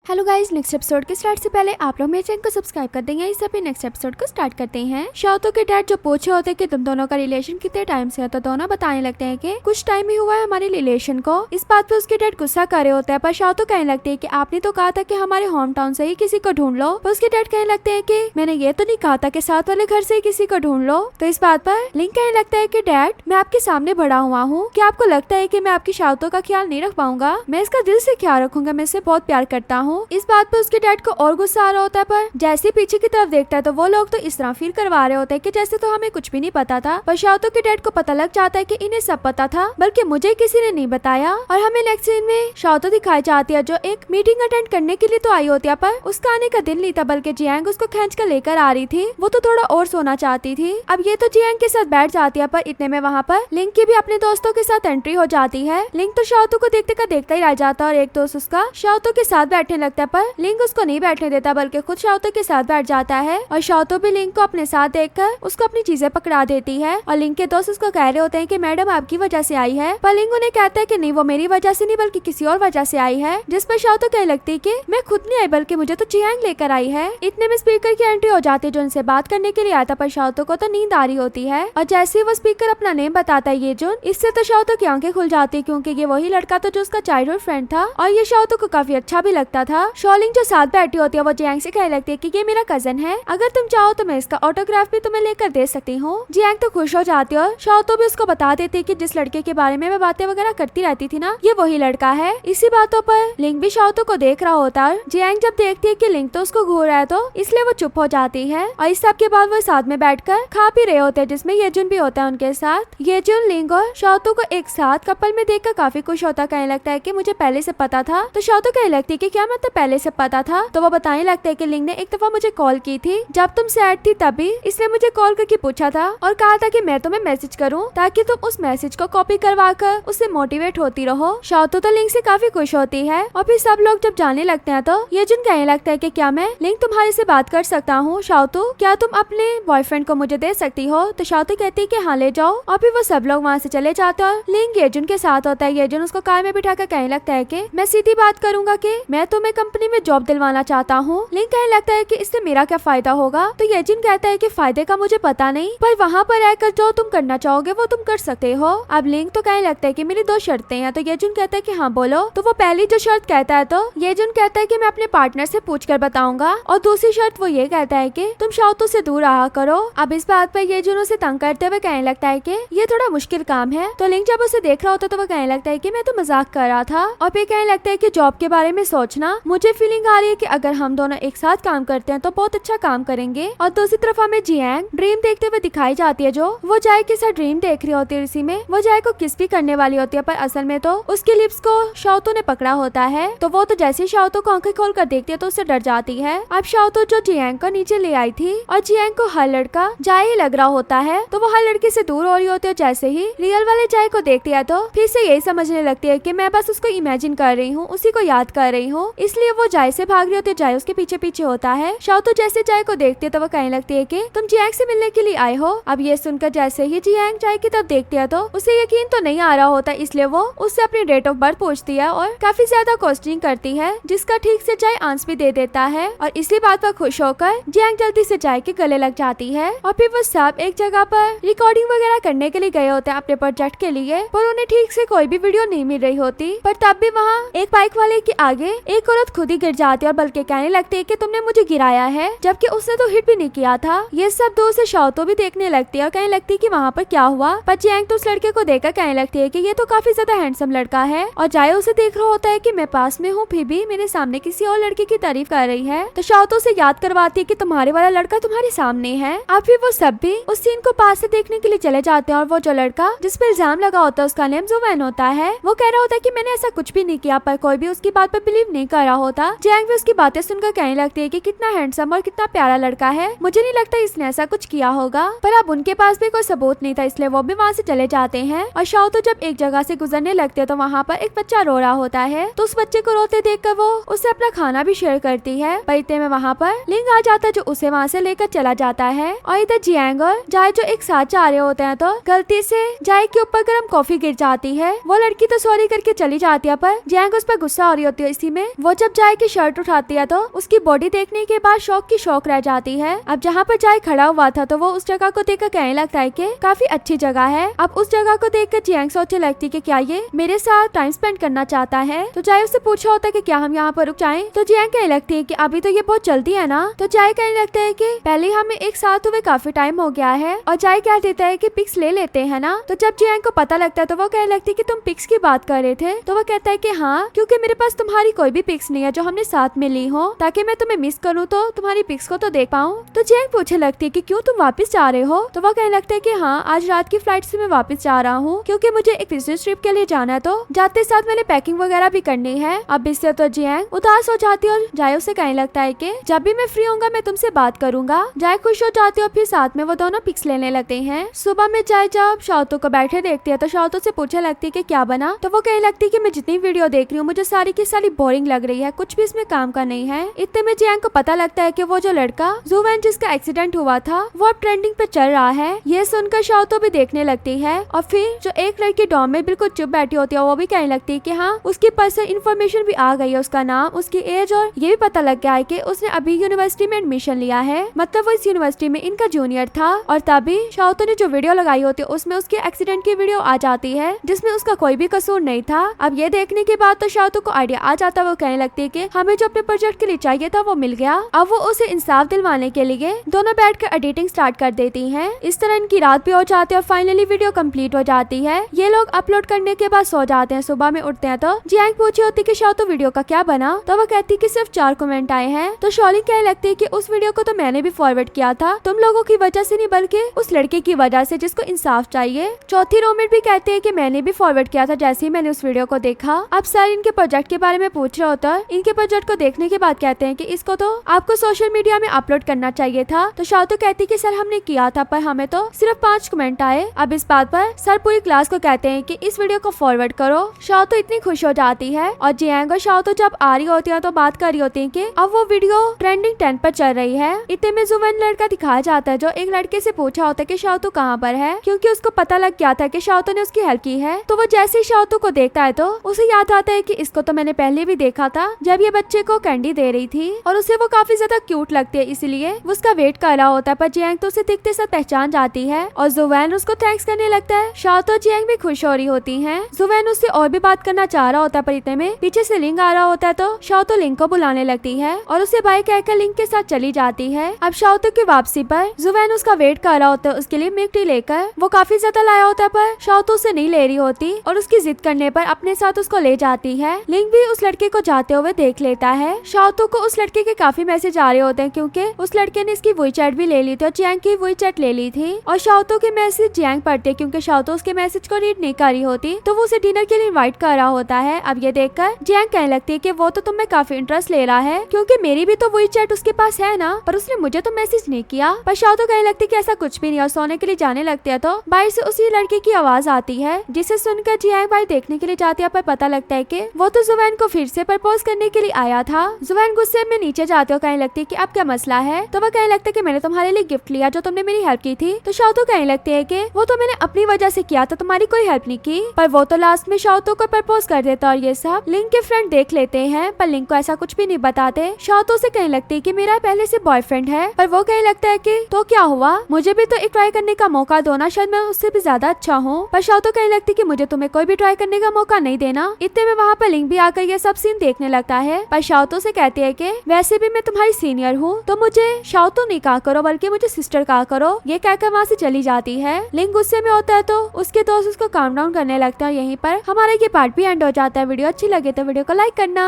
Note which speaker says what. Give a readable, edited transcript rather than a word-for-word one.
Speaker 1: Hello guys, next episode के start से पहले आप लोग मेरे चैनल को सब्सक्राइब कर देंगे। इस अभी नेक्स्ट एपिसोड को स्टार्ट करते हैं। शाओतो के डैड जो पूछे होते कि तुम दोनों का रिलेशन कितने टाइम से है, तो दोनों बताने लगते हैं कि कुछ टाइम ही हुआ है हमारे रिलेशन को। इस बात पे उसके डैड गुस्सा कर रहे होते हैं, पर शाओतो कहने लगती है कि आपने तो कहा था कि हमारे होम टाउन से ही किसी को ढूंढ लो। पर उसके डैड कहने लगते हैं कि मैंने ये तो नहीं कहा था कि साथ वाले घर से ही किसी को ढूंढ लो। तो इस बात पर लिंक कहने लगता है कि डैड, मैं आपके सामने बड़ा हुआ हूँ, क्या आपको लगता है कि मैं आपकी शाओतो का ख्याल नहीं रख पाऊंगा? मैं इसका दिल से ख्याल रखूंगा, मैं इससे बहुत प्यार करता हूँ। इस बात पर उसके डैड को और गुस्सा आ रहा होता है, पर जैसे पीछे की तरफ देखता है तो वो लोग तो इस तरह फील करवा रहे होते हैं कि जैसे तो हमें कुछ भी नहीं पता था। पर शाओतो के डैड को पता लग जाता है कि इन्हें सब पता था, बल्कि मुझे किसी ने नहीं बताया। और हमें नेक्स्ट सीन में शाओतो दिखाई जाती है जो एक मीटिंग अटेंड करने के लिए तो आई होती है, पर उसका आने का दिल नहीं था, बल्कि जियांग उसको खींच कर लेकर आ रही थी। वो तो थोड़ा और सोना चाहती थी। अब ये तो जियांग के साथ बैठ जाती है, पर इतने में वहाँ पर लिंक की भी अपने दोस्तों के साथ एंट्री हो जाती है। लिंक तो शाओतो को देखते का देखता ही रह जाता है और एक दोस्त उसका शाओतो के साथ बैठने लगता है, पर लिंक उसको नहीं बैठने देता, बल्कि खुद शाओतो के साथ बैठ जाता है। और शाओतो भी लिंक को अपने साथ देखकर उसको अपनी चीजें पकड़ा देती है। और लिंक के दोस्त उसको कह रहे होते हैं कि मैडम आपकी वजह से आई है, पर लिंक उन्हें कहता है कि नहीं, वो मेरी वजह से नहीं बल्कि किसी और वजह से आई है। जिस पर शाओतो कहने लगती है कि मैं खुद नहीं आई, बल्कि मुझे तो जियांग लेकर आई है। इतने में स्पीकर की एंट्री हो जाती है जो उनसे बात करने के लिए आया था, पर शाओतो को तो नींद आ रही होती है। और जैसे ही वो स्पीकर अपना नेम बताता है ये जुन, इससे तो शाओतो की आंखें खुल जाती, क्योंकि ये वही लड़का था जो उसका चाइल्डहुड फ्रेंड था। और ये शाओतो को काफी अच्छा भी लगता था। शॉलिंग जो साथ बैठी होती है वो जियांग से कहने लगती है कि ये मेरा कजन है, अगर तुम चाहो तो मैं इसका ऑटोग्राफ भी तुम्हें लेकर दे सकती हूँ। जियांग तो खुश हो जाती है और शाओतो भी उसको बता देती है कि जिस लड़के के बारे में मैं बातें वगैरह करती रहती थी ना, ये वही लड़का है। इसी बातों पर लिंक भी शाओतो को देख रहा होता है। जियांग जब देखती है कि लिंक तो उसको घूर रहा है, तो इसलिए वो चुप हो जाती है। और इस सब के बाद वो साथ में बैठकर खा पी रहे होते हैं, जिसमें येजुन भी होता है उनके साथ। येजुन लिंक और शाओतो को एक साथ कपल में देखकर काफी खुश होता है, कहने लगता है कि मुझे पहले से पता था। तो शाओतो कहने लगती है कि क्या मतलब पहले से पता था? तो वो बताने लगता है कि लिंक ने एक दफा मुझे कॉल की थी जब तुम सैड थी, तभी इसलिए मुझे कॉल करके पूछा था और कहा था कि मैं तुम्हें मैसेज करूं ताकि तुम उस मैसेज को कॉपी करवा कर उससे मोटिवेट होती रहो। शाओतो तो लिंक से काफी खुश होती है। और फिर सब लोग जब जाने लगते हैं तो येजुन कहने लगता है कि क्या मैं लिंक तुम्हारे से बात कर सकता हूँ? शाओतो, क्या तुम अपने बॉयफ्रेंड को मुझे दे सकती हो? तो शाओतो कहती है कि हाँ ले जाओ। और फिर वो सब लोग वहाँ से चले जाते हैं। लिंक येजुन के साथ होता है। येजुन उसको कार में बिठाकर कहने लगता है कि मैं सीधी बात करूंगा कि मैं तुम्हें कंपनी में जॉब दिलवाना चाहता हूँ। लिंक कहने लगता है कि इससे मेरा क्या फायदा होगा? तो येजुन कहता है कि फायदे का मुझे पता नहीं, पर वहाँ पर रहकर जो तुम करना चाहोगे वो तुम कर सकते हो। अब लिंक तो कहने लगता है कि मेरी 2 शर्तें हैं। तो येजुन कहता है कि हाँ बोलो। तो वो पहली जो शर्त कहता है, तो येजुन कहता है कि मैं अपने पार्टनर से पूछकर बताऊंगा। और दूसरी शर्त वो ये कहता है कि तुम शाओतो से दूर रहा करो। अब इस बात पर येजुन उसे तंग करते हुए कहने लगता है कि ये थोड़ा मुश्किल काम है। तो लिंक जब उसे देख रहा होता है तो वो कहने लगता है कि मैं तो मजाक कर रहा था। और फिर कहने लगता है कि जॉब के बारे में सोचना, मुझे फीलिंग आ रही है कि अगर हम दोनों एक साथ काम करते हैं तो बहुत अच्छा काम करेंगे। और दूसरी तरफ हमें जियांग ड्रीम देखते हुए दिखाई जाती है, जो वो जाय के साथ ड्रीम देख रही होती है। इसी में वो जाय को किस भी करने वाली होती है, पर असल में तो उसके लिप्स को शाओतो ने पकड़ा होता है। तो वो तो जैसे ही शाओतो को आंखें खोल कर देखती है तो उससे डर जाती है। अब शाओतो जो जियांग को नीचे ले आई थी और जियांग को हर लड़का जाय ही लग रहा होता है, तो वो हर लड़की से दूर हो रही होती है। जैसे ही रियल वाले जाय को देखती है तो फिर से यही समझने लगती है कि मैं बस उसको इमेजिन कर रही हूँ, उसी को याद कर रही हूँ, इसलिए वो जाय से भाग रही होती है। जाय उसके पीछे पीछे होता है। शाओतो जैसे जाय को देखती है तो वो कहने लगती है कि तुम जियांग से मिलने के लिए आए हो। अब ये सुनकर जैसे ही जियांग जाय की तरफ देखती है तो उसे यकीन तो नहीं आ रहा होता, इसलिए वो उससे अपनी डेट ऑफ बर्थ पूछती है और काफी ज्यादा क्वेश्चनिंग करती है, जिसका ठीक से जाय आंसर भी दे देता है। और इसी बात पर खुश होकर जियांग जल्दी से जाय के गले लग जाती है। और फिर वो सब एक जगह पर रिकॉर्डिंग वगैरह करने के लिए गए होते हैं अपने प्रोजेक्ट के लिए, पर उन्हें ठीक से कोई भी वीडियो नहीं मिल रही होती। पर तब भी वहाँ एक बाइक वाले के आगे एक औरत खुद ही गिर जाती है और बल्कि कहने लगती है कि तुमने मुझे गिराया है, जबकि उसने तो हिट भी नहीं किया था। ये सब दूर से शाओतो भी देखने लगती है और कहने लगती है कि वहाँ पर क्या हुआ। पर जियांग तो उस लड़के को देखकर कहने लगती है कि ये तो काफी ज्यादा हैंडसम लड़का है। और जाय उसे देख रहा होता है कि मैं पास में हूँ, फिर भी मेरे सामने किसी और लड़के की तारीफ कर रही है। तो शाओतो से याद करवाती है कि तुम्हारे वाला लड़का तुम्हारे सामने है। अब फिर वो सब भी उस सीन को पास से देखने के लिए चले जाते हैं। और वो जो लड़का जिस पर इल्जाम लगा होता है उसका नेम जुवैन होता है। वो कह रहा होता है कि मैंने ऐसा कुछ भी नहीं किया, पर कोई भी उसकी बात पर बिलीव नहीं कर रहा होता। जियांग भी उसकी बातें सुनकर कहने लगती है कि कितना हैंडसम और कितना प्यारा लड़का है, मुझे नहीं लगता इसने ऐसा कुछ किया होगा। पर अब उनके पास भी कोई सबूत नहीं था, इसलिए वो भी वहाँ से चले जाते हैं। और शाओतो जब एक जगह से गुजरने लगते हैं तो वहाँ पर एक बच्चा रो रहा होता है। तो उस बच्चे को रोते देखकर वो उससे अपना खाना भी शेयर करती है। पर इतने में वहाँ पर लिंक आ जाता है जो उसे वहाँ से लेकर चला जाता है। और इधर जियांग और जाय जो एक साथ जा रहे होते हैं तो गलती से जाय के ऊपर गर्म कॉफी गिर जाती है। वो लड़की तो सॉरी करके चली जाती है, पर जियांग उस पर गुस्सा हो रही होती है। इसी में वो जब जाय की शर्ट उठाती है तो उसकी बॉडी देखने के बाद शौक की शौक रह जाती है। अब जहाँ पर जाय खड़ा हुआ था तो वो उस जगह को देखकर कहने लगता है कि काफी अच्छी जगह है। अब उस जगह को देखकर जियांग सोचने लगती कि क्या ये मेरे साथ टाइम स्पेंड करना चाहता है। तो जाय उससे पूछा होता है कि क्या हम यहाँ पर रुक जाएं? तो जियांग कहने लगती है कि अभी तो ये बहुत जल्दी है ना। तो जाय कहने लगता है कि पहले हमें एक साथ हुए काफी टाइम हो गया है। और जाय कह देता है कि पिक्स ले लेते हैं ना। तो जब जियांग को पता लगता है तो वो कहने लगती है कि तुम पिक्स की बात कर रहे थे। तो वो कहता है कि हाँ, क्योंकि मेरे पास तुम्हारी कोई भी पिक्स नहीं है जो हमने साथ में ली हो, ताकि मैं तुम्हें मिस करूँ तो तुम्हारी पिक्स को तो देख पाऊँ। तो जियांग पूछने लगती है कि क्यों तुम वापस जा रहे हो? तो वो कहने लगता है कि हाँ, आज रात की फ्लाइट से मैं वापस जा रहा हूँ क्योंकि मुझे एक बिजनेस ट्रिप के लिए जाना है। तो जाते साथ मैंने पैकिंग वगैरह भी करनी है। अब इससे तो जियांग उदास हो जाती है और जाय उसे कहने लगता है कि जब भी मैं फ्री होऊंगा मैं तुमसे बात करूंगा। जाय खुश हो जाती है और फिर साथ में वो दोनों पिक्स लेने लगते हैं। सुबह में जाय जब शाओतो को बैठे देखती है तो शाओतो से पूछने लगती है कि क्या बना। तो वो कहने लगती है कि मैं जितनी वीडियो देख रही हूँ मुझे सारी की सारी बोरिंग लग रही है, कुछ भी इसमें काम का नहीं है। इतने में जियांग को पता लगता है कि वो जो लड़का जुवैन जिसका एक्सीडेंट हुआ था वो अब ट्रेंडिंग पे चल रहा है। ये सुनकर शाओतो भी देखने लगती है और फिर जो एक लड़की डॉम में बिल्कुल चुप बैठी होती है वो भी कहने लगती है कि हाँ, उसकी पर्सनल इन्फॉर्मेशन भी आ गई है, उसका नाम, उसकी एज और ये भी पता लग गया है कि उसने अभी यूनिवर्सिटी में एडमिशन लिया है। मतलब वो इस यूनिवर्सिटी में इनका जूनियर था। और तभी शाओतो ने जो वीडियो लगाई होती है उसमें उसके एक्सीडेंट की वीडियो आ जाती है जिसमें उसका कोई भी कसूर नहीं था। अब ये देखने के बाद तो शाओतो को आइडिया आ जाता है। वो कहने लगती है कि हमें जो अपने प्रोजेक्ट के लिए चाहिए था वो मिल गया। अब वो उसे इंसाफ दिलवाने के लिए दोनों बैठकर एडिटिंग स्टार्ट कर देती हैं। इस तरह इनकी रात भी हो जाती है और फाइनली वीडियो कंप्लीट हो जाती है। ये लोग अपलोड करने के बाद सो जाते हैं। सुबह में उठते हैं तो जियांग पूछी होती कि शाओतो वीडियो का क्या बना। तो वो कहती कि सिर्फ 4 कमेंट आए हैं। तो शॉलिंग कहने लगती है कि उस वीडियो को तो मैंने भी फॉरवर्ड किया था, तुम लोगों की वजह से नहीं बल्कि उस लड़के की वजह से जिसको इंसाफ चाहिए। चौथी रोमिट भी कहती है कि मैंने भी फॉरवर्ड किया था जैसे ही मैंने उस वीडियो को देखा। अब सर इनके प्रोजेक्ट के बारे में पूछ रहा होता है। इनके प्रोजेक्ट को देखने के बाद कहते हैं कि इसको तो आपको सोशल मीडिया में अपलोड करना चाहिए था। तो शाओतो कहती कि सर हमने किया था पर हमें तो सिर्फ 5 कमेंट आए। अब इस बात पर सर पूरी क्लास को कहते हैं कि इस वीडियो को फॉरवर्ड करो। शाओतो इतनी खुश हो जाती है और जियांग और शाओतो जब आ रही होती है तो बात कर रही होती है कि अब वो वीडियो ट्रेंडिंग 10 पर चल रही है। इतने में जुवैन लड़का दिखाया जाता है जो एक लड़के से पूछा होता है कि शाओतो कहाँ पर है, क्योंकि उसको पता लग गया था कि शाओतो ने उसकी हेल्प की है। तो वो जैसे ही शाओतो को देखता है तो उसे याद आता है कि इसको तो मैंने पहले भी देखा था जब ये बच्चे को कैंडी दे रही थी और उसे वो काफी ज्यादा क्यूट लगती है, इसलिए वो उसका वेट कर रहा होता है। पर जियांग तो उसे दिखते साथ पहचान जाती है और जुवैन उसको थैंक्स करने लगता है। शाओतो और जियांग भी खुश हो रही होती है। जुवैन उससे और भी बात करना चाह रहा होता है पर इतने में पीछे से लिंग आ रहा होता है तो शाओतो लिंग को बुलाने लगती है और उसे बाय कहकर लिंग के साथ चली जाती है। अब शाओतो की वापसी पर जुवैन उसका वेट कर रहा होता है, उसके लिए मिल्क टी लेकर वो काफी ज्यादा लाया होता है पर शाओतो उसे नहीं ले रही होती और उसकी जिद करने पर अपने साथ उसको ले जाती है। लिंग भी उस लड़के को जाते हुए देख लेता है। शाओतो को उस लड़के के काफी मैसेज आ रहे होते हैं क्योंकि उस लड़के ने इसकी वॉइस चैट भी ले ली थी और जियांग की वॉइस चैट ले ली थी और शाओतो के मैसेज जियांग पढ़ते क्योंकि शाओतो उसके मैसेज को रीड नहीं कर रही होती। तो वो उसे डिनर के लिए इनवाइट कर रहा होता है। अब ये देखकर जियांग कहने लगती है कि वो तो तुम्हें काफी इंटरेस्ट ले रहा है क्योंकि मेरी भी तो वॉइस चैट उसके पास है ना, पर उसने मुझे तो मैसेज नहीं किया। पर शाओतो कहने लगती है कि ऐसा कुछ भी नहीं और सोने के लिए जाने लगते हैं तो बाहर से उसी लड़के की आवाज आती है जिसे सुनकर जियांग भाई देखने के लिए जाती है पर पता लगता है कि वो तो जुवैन को फिर से प्रपोज करने के लिए आया था। जुवैन गुस्से में नीचे जाते हो कहने लगती है कि अब क्या मसला है। तो वह कहने लगता है कि मैंने तुम्हारे लिए गिफ्ट लिया जो तुमने मेरी हेल्प की थी। तो शाओतो कहने लगती है कि वो तो मैंने अपनी वजह से किया था, तुम्हारी कोई हेल्प नहीं की। पर वो तो लास्ट में शाओतो को प्रपोज कर देता और ये सब लिंग के फ्रेंड देख लेते हैं पर लिंग को ऐसा कुछ भी नहीं बताते। शाओतो से कहने लगती है कि मेरा पहले से बॉयफ्रेंड है, पर वो कहने लगता है कि तो क्या हुआ, मुझे भी तो एक ट्राई करने का मौका दो ना, शायद मैं उससे भी ज्यादा अच्छा हूँ। पर शाओतो कहने लगती है कि मुझे तुम्हें कोई भी ट्राई करने का मौका नहीं देना। इतने में वहाँ पर लिंग भी आकर ये सब सीन देखने लगता है पर शाओतो से कहती है कि वैसे भी मैं तुम्हारी सीनियर हूँ तो मुझे शाओतो नहीं कहा करो बल्कि मुझे सिस्टर कहा करो। ये कहकर वहाँ से चली जाती है। लिंग गुस्से में होता है तो उसके दोस्त उसको काम डाउन करने लगता है। यहीं पर हमारा ये पार्ट भी एंड हो जाता है। वीडियो अच्छी लगे तो वीडियो को लाइक करना।